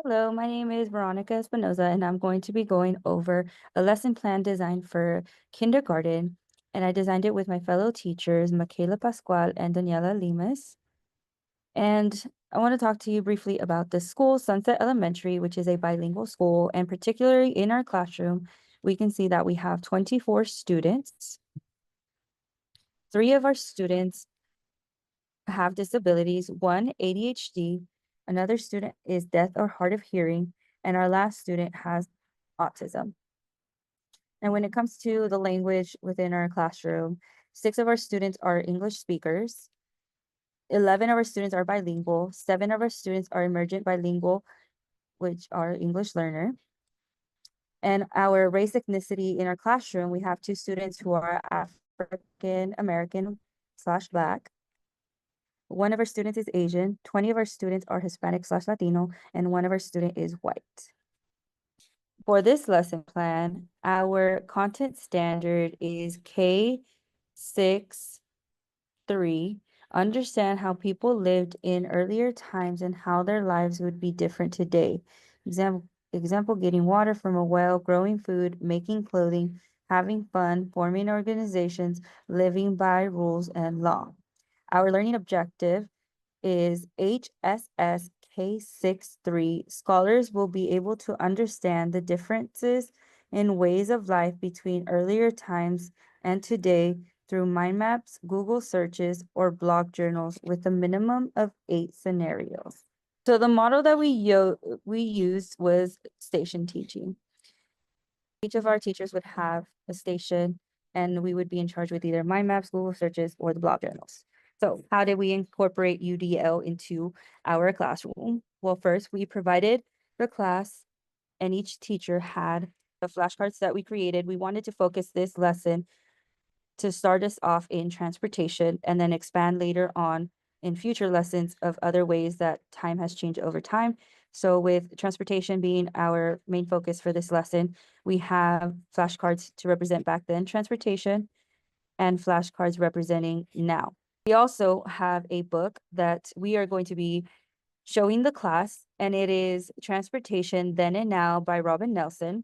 Hello, my name is Veronica Espinoza, and I'm going to be going over a lesson plan designed for kindergarten. And I designed it with my fellow teachers, Michaela Pascual and Daniela Limas. And I want to talk to you briefly about the school, Sunset Elementary, which is a bilingual school. And particularly in our classroom, we can see that we have 24 students. 3 of our students have disabilities, one ADHD, another student is deaf or hard of hearing, and our last student has autism. And when it comes to the language within our classroom, 6 of our students are English speakers, 11 of our students are bilingual, 7 of our students are emergent bilingual, which are English learner. And our race ethnicity in our classroom, we have 2 students who are African American / Black. 1 of our students is Asian, 20 of our students are Hispanic / Latino, and 1 of our student is white. For this lesson plan, our content standard is K6-3. Understand how people lived in earlier times and how their lives would be different today. Example, getting water from a well, growing food, making clothing, having fun, forming organizations, living by rules and law. Our learning objective is HSS K6-3. Scholars will be able to understand the differences in ways of life between earlier times and today through mind maps, Google searches, or blog journals with a minimum of 8 scenarios. So the model that we used was station teaching. Each of our teachers would have a station, and we would be in charge with either mind maps, Google searches, or the blog journals. So how did we incorporate UDL into our classroom? Well, first we provided the class, and each teacher had the flashcards that we created. We wanted to focus this lesson to start us off in transportation and then expand later on in future lessons of other ways that time has changed over time. So with transportation being our main focus for this lesson, we have flashcards to represent back then transportation and flashcards representing now. We also have a book that we are going to be showing the class, and it is Transportation Then and Now by Robin Nelson.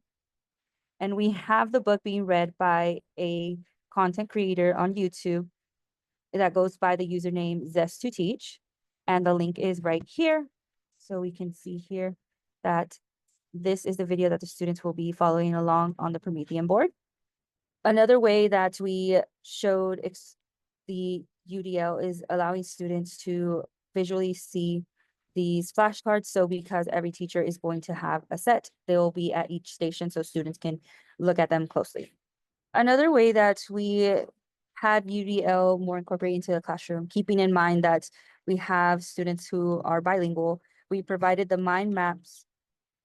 And we have the book being read by a content creator on YouTube that goes by the username Zest2Teach. And the link is right here. So we can see here that this is the video that the students will be following along on the Promethean board. Another way that we showed the UDL is allowing students to visually see these flashcards. So because every teacher is going to have a set, they'll be at each station so students can look at them closely. Another way that we had UDL more incorporated into the classroom, keeping in mind that we have students who are bilingual, we provided the mind maps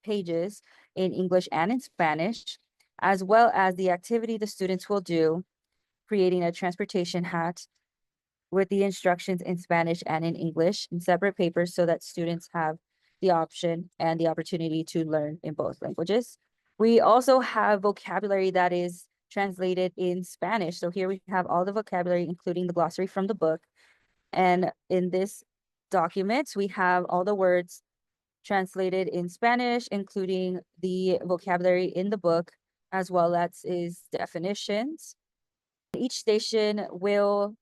pages in English and in Spanish, as well as the activity the students will do, creating a transportation hat with the instructions in Spanish and in English in separate papers so that students have the option and the opportunity to learn in both languages. We also have vocabulary that is translated in Spanish. So here we have all the vocabulary, including the glossary from the book. And in this document, we have all the words translated in Spanish, including the vocabulary in the book, as well as its definitions. Each station will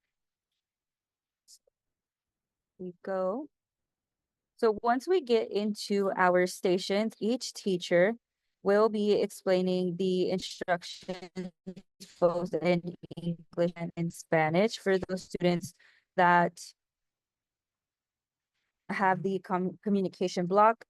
go. So once we get into our stations, each teacher will be explaining the instructions both in English and in Spanish for those students that have the communication block.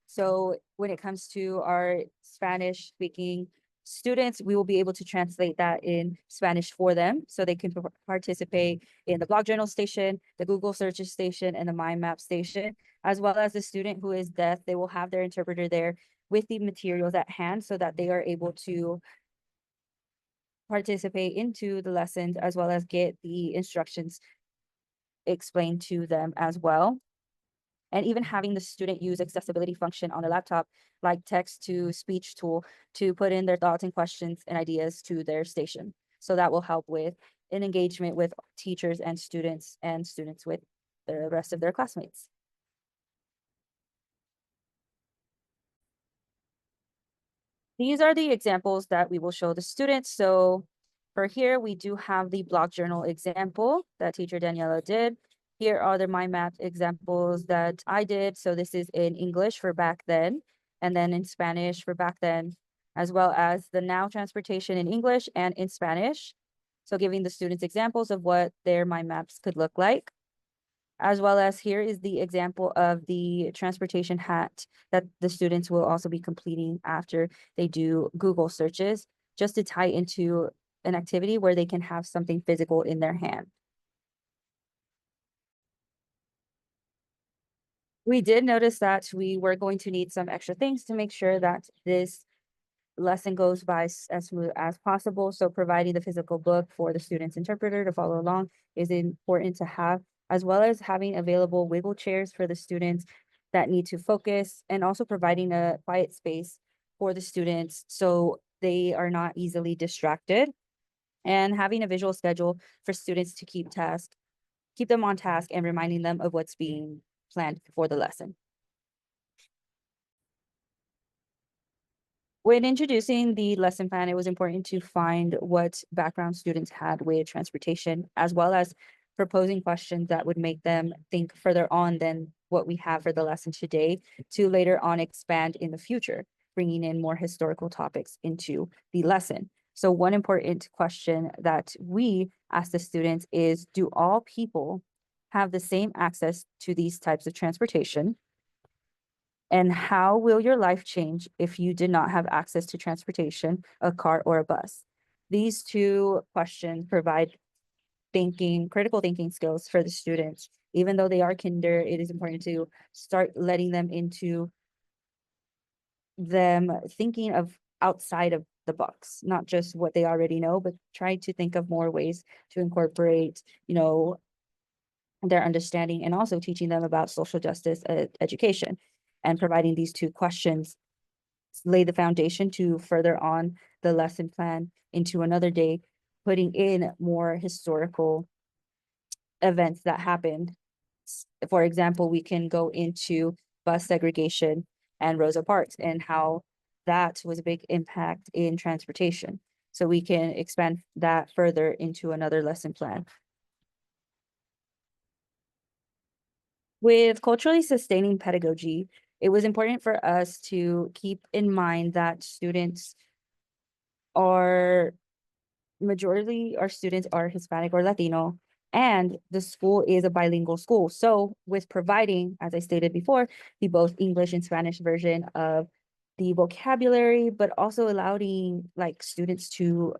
So when it comes to our Spanish speaking students, we will be able to translate that in Spanish for them so they can participate in the blog journal station, the Google searches station, and the mind map station, as well as the student who is deaf. They will have their interpreter there with the materials at hand so that they are able to participate into the lessons as well as get the instructions explained to them as well. And even having the student use accessibility function on a laptop, like text to speech tool, to put in their thoughts and questions and ideas to their station. So that will help with an engagement with teachers and students with the rest of their classmates. These are the examples that we will show the students. So for here, we do have the block journal example that teacher Daniela did. Here are the mind map examples that I did. So this is in English for back then, and then in Spanish for back then, as well as the now transportation in English and in Spanish. So giving the students examples of what their mind maps could look like, as well as here is the example of the transportation hat that the students will also be completing after they do Google searches, just to tie into an activity where they can have something physical in their hand. We did notice that we were going to need some extra things to make sure that this lesson goes by as smooth as possible. So providing the physical book for the student's interpreter to follow along is important to have, as well as having available wiggle chairs for the students that need to focus, and also providing a quiet space for the students so they are not easily distracted, and having a visual schedule for students to keep them on task and reminding them of what's being planned for the lesson. When introducing the lesson plan, it was important to find what background students had with transportation, as well as proposing questions that would make them think further on than what we have for the lesson today, to later on expand in the future, bringing in more historical topics into the lesson. So one important question that we ask the students is, do all people have the same access to these types of transportation? And how will your life change if you did not have access to transportation, a car, or a bus? These two questions provide critical thinking skills for the students. Even though they are kinder, it is important to start letting them into them thinking of outside of the box, not just what they already know, but try to think of more ways to incorporate, their understanding, and also teaching them about social justice education. And providing these two questions lay the foundation to further on the lesson plan into another day, putting in more historical events that happened. For example, we can go into bus segregation and Rosa Parks and how that was a big impact in transportation. So we can expand that further into another lesson plan. With culturally sustaining pedagogy, it was important for us to keep in mind that are majority our students are Hispanic or Latino, and the school is a bilingual school. So with providing, as I stated before, the both English and Spanish version of the vocabulary, but also allowing like students to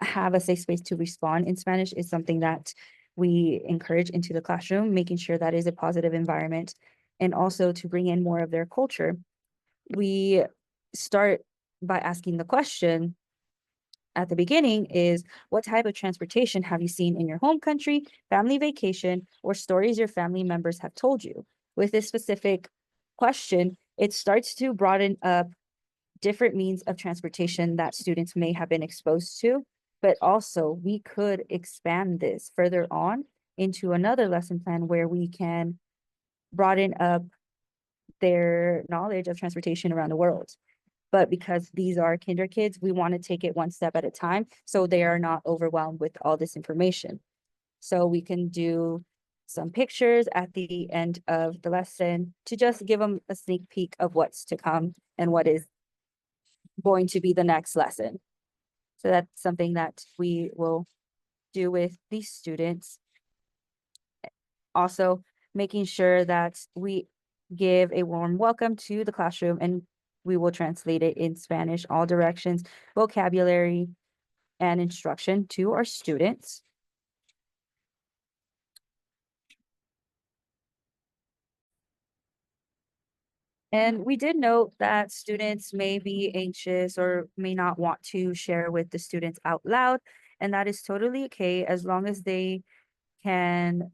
have a safe space to respond in Spanish is something that we encourage into the classroom, making sure that is a positive environment, and also to bring in more of their culture. We start by asking the question at the beginning is, what type of transportation have you seen in your home country, family vacation, or stories your family members have told you? With this specific question, it starts to broaden up different means of transportation that students may have been exposed to, but also we could expand this further on into another lesson plan where we can broaden up their knowledge of transportation around the world. But because these are kinder kids, we want to take it one step at a time so they are not overwhelmed with all this information. So we can do some pictures at the end of the lesson to just give them a sneak peek of what's to come and what is going to be the next lesson. So that's something that we will do with these students. Also, making sure that we give a warm welcome to the classroom, and we will translate it in Spanish, all directions, vocabulary, and instruction to our students. And we did note that students may be anxious or may not want to share with the students out loud, and that is totally okay as long as they can,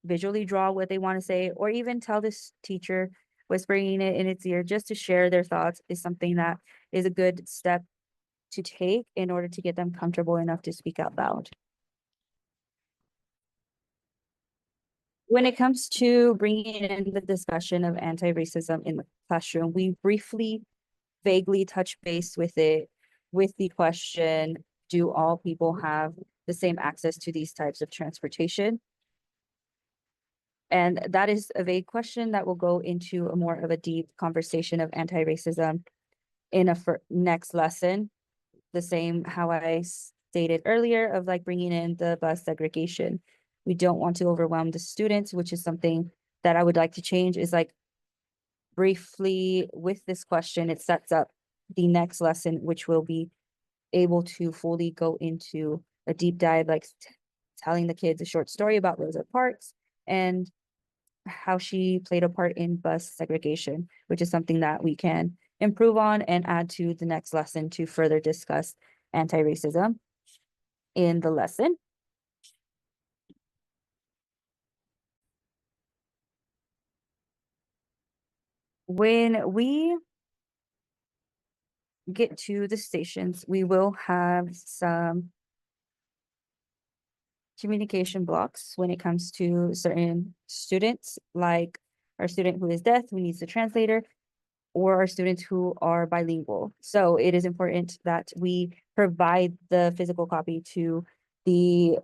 visually draw what they want to say, or even tell this teacher, whispering it in its ear just to share their thoughts is something that is a good step to take in order to get them comfortable enough to speak out loud. When it comes to bringing in the discussion of anti-racism in the classroom, we briefly vaguely touch base with it with the question, do all people have the same access to these types of transportation? And that is a vague question that will go into a more of a deep conversation of anti-racism in a next lesson. The same how I stated earlier of like bringing in the bus segregation. We don't want to overwhelm the students, which is something that I would like to change is like briefly with this question, it sets up the next lesson, which will be able to fully go into a deep dive, like telling the kids a short story about Rosa Parks and how she played a part in bus segregation, which is something that we can improve on and add to the next lesson to further discuss anti-racism in the lesson. When we get to the stations, we will have some communication blocks when it comes to certain students, like our student who is deaf, who needs a translator, or our students who are bilingual. So it is important that we provide the physical copy to the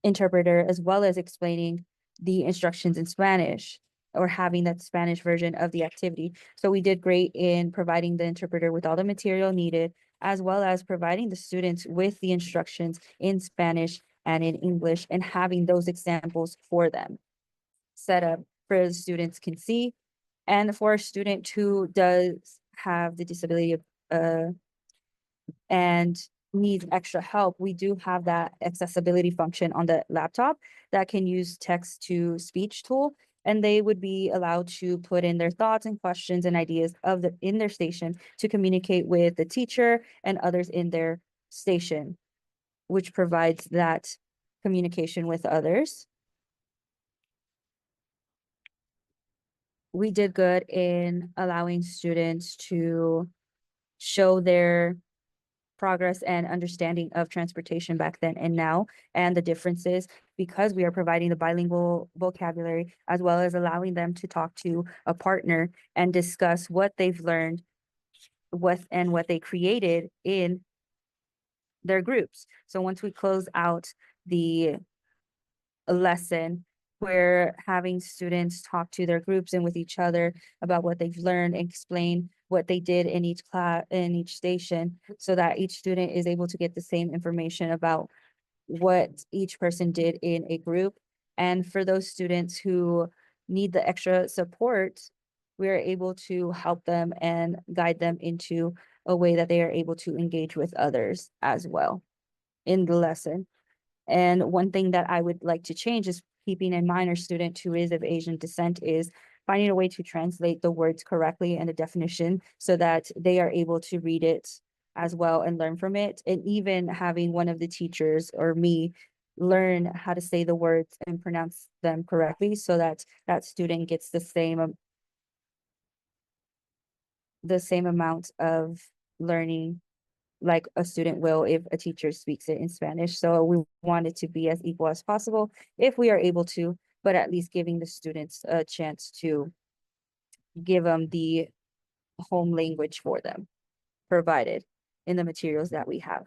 interpreter, as well as explaining the instructions in Spanish or having that Spanish version of the activity. So we did great in providing the interpreter with all the material needed, as well as providing the students with the instructions in Spanish and in English and having those examples for them set up for the students can see. And for a student who does have the disability of, and needs extra help, we do have that accessibility function on the laptop that can use text to speech tool. And they would be allowed to put in their thoughts and questions and ideas of in their station to communicate with the teacher and others in their station, which provides that communication with others. We did good in allowing students to show their progress and understanding of transportation back then and now, and the differences, because we are providing the bilingual vocabulary, as well as allowing them to talk to a partner and discuss what they've learned and what they created in their groups. So once we close out the lesson, we're having students talk to their groups and with each other about what they've learned and explain what they did in each class, in each station, so that each student is able to get the same information about what each person did in a group. And for those students who need the extra support, we're able to help them and guide them into a way that they are able to engage with others as well in the lesson. And one thing that I would like to change is keeping in mind our student who is of Asian descent is finding a way to translate the words correctly and the definition so that they are able to read it as well and learn from it. And even having one of the teachers or me learn how to say the words and pronounce them correctly so that that student gets the same amount of learning like a student will if a teacher speaks it in Spanish. So we want it to be as equal as possible if we are able to, but at least giving the students a chance to give them the home language for them provided in the materials that we have.